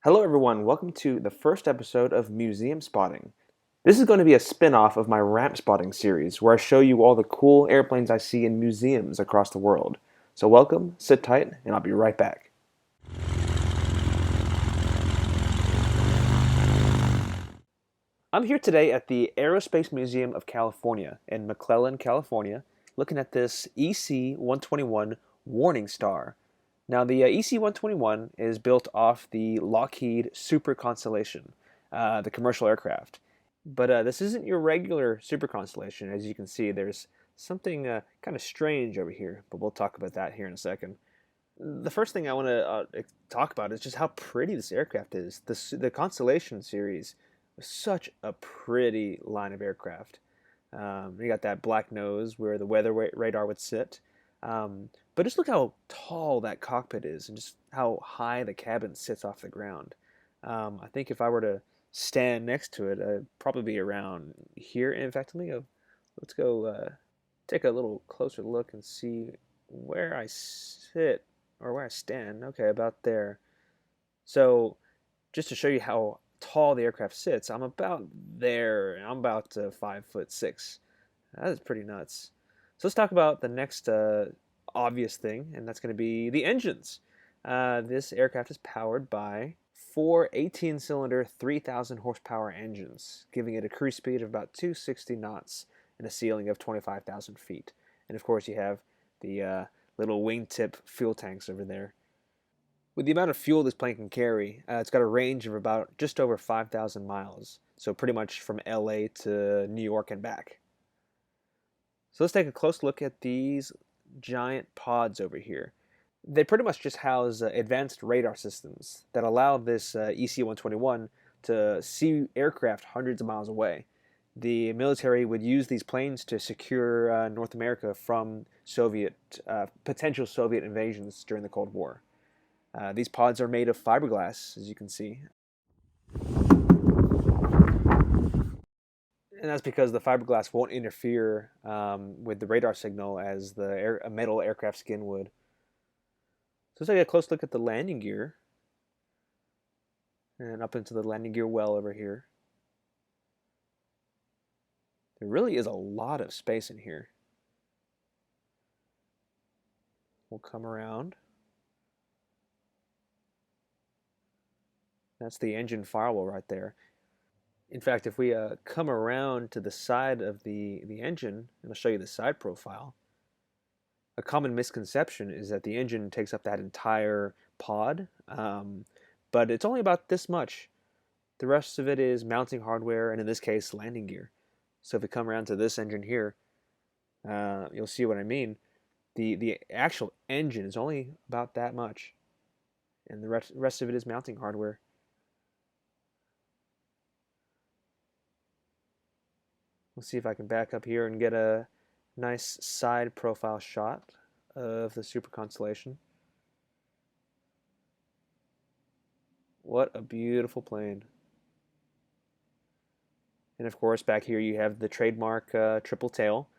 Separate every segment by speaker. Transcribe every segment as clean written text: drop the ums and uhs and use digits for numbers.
Speaker 1: Hello, everyone. Welcome to the first episode of Museum Spotting. This is going to be a spin off of my ramp spotting series where I show you all the cool airplanes I see in museums across the world. So, welcome, sit tight, and I'll be right back. I'm here today at the Aerospace Museum of California in McClellan, California, looking at this EC-121 Warning Star. Now, the EC-121 is built off the Lockheed Super Constellation, the commercial aircraft. But this isn't your regular Super Constellation. As you can see, there's something kind of strange over here, but we'll talk about that here in a second. The first thing I want to talk about is just how pretty this aircraft is. The Constellation series was such a pretty line of aircraft. You got that black nose where the weather radar would sit. But just look how tall that cockpit is and just how high the cabin sits off the ground. I think if I were to stand next to it, I'd probably be around here. In fact, let's go take a little closer look and see where I sit or where I stand. Okay, about there. So just to show you how tall the aircraft sits, I'm about there. I'm about 5'6". That is pretty nuts. So let's talk about the next obvious thing, and that's going to be the engines. This aircraft is powered by four 18-cylinder, 3,000 horsepower engines, giving it a cruise speed of about 260 knots and a ceiling of 25,000 feet. And of course, you have the little wingtip fuel tanks over there. With the amount of fuel this plane can carry, it's got a range of about just over 5,000 miles, so pretty much from LA to New York and back. So let's take a close look at these giant pods over here. They pretty much just house advanced radar systems that allow this EC-121 to see aircraft hundreds of miles away. The military would use these planes to secure North America from potential Soviet invasions during the Cold War. These pods are made of fiberglass, as you can see. And that's because the fiberglass won't interfere with the radar signal as a metal aircraft skin would. So let's take a close look at the landing gear. And up into the landing gear well over here. There really is a lot of space in here. We'll come around. That's the engine firewall right there. In fact, if we come around to the side of the engine, and I'll show you the side profile, a common misconception is that the engine takes up that entire pod, but it's only about this much. The rest of it is mounting hardware, and in this case, landing gear. So if we come around to this engine here, you'll see what I mean. The actual engine is only about that much, and the rest of it is mounting hardware. We'll see if I can back up here and get a nice side profile shot of the Super Constellation. What a beautiful plane. And of course, back here you have the trademark triple tail.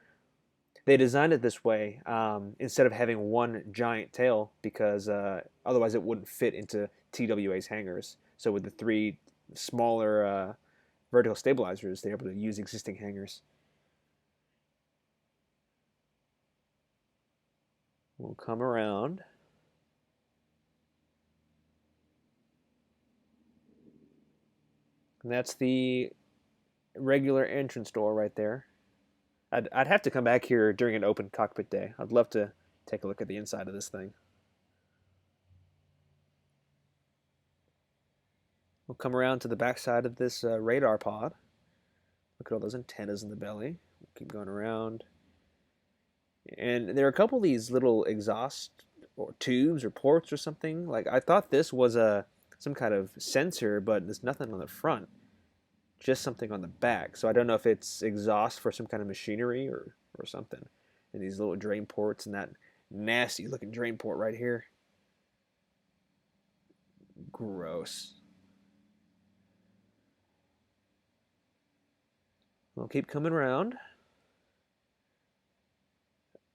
Speaker 1: They designed it this way instead of having one giant tail because otherwise it wouldn't fit into TWA's hangars. So with the three smaller vertical stabilizers, they're able to use existing hangars. We'll come around. And that's the regular entrance door right there. I'd have to come back here during an open cockpit day. I'd love to take a look at the inside of this thing. We'll come around to the back side of this radar pod. Look at all those antennas in the belly. We'll keep going around. And there are a couple of these little exhaust or tubes or ports or something. Like I thought this was some kind of sensor, but there's nothing on the front. Just something on the back. So I don't know if it's exhaust for some kind of machinery or something. And these little drain ports and that nasty looking drain port right here. Gross. We'll keep coming around.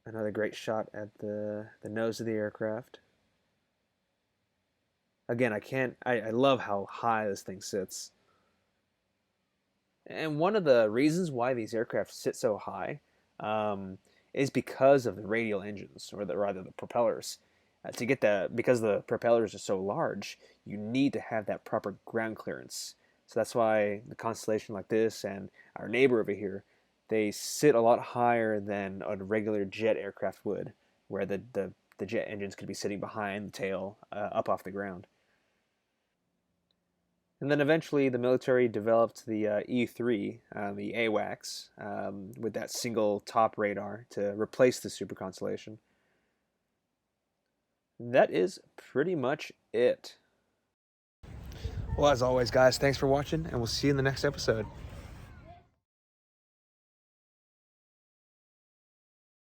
Speaker 1: Another great shot at the nose of the aircraft. Again, I love how high this thing sits. And one of the reasons why these aircraft sit so high um, is because of the radial engines, or rather the propellers. To get that, because the propellers are so large, you need to have that proper ground clearance. So that's why the Constellation like this and our neighbor over here, they sit a lot higher than a regular jet aircraft would, where the jet engines could be sitting behind the tail, up off the ground. And then eventually the military developed the E3, the AWACS, with that single top radar to replace the Super Constellation. That is pretty much it. Well, as always, guys, thanks for watching, and we'll see you in the next episode.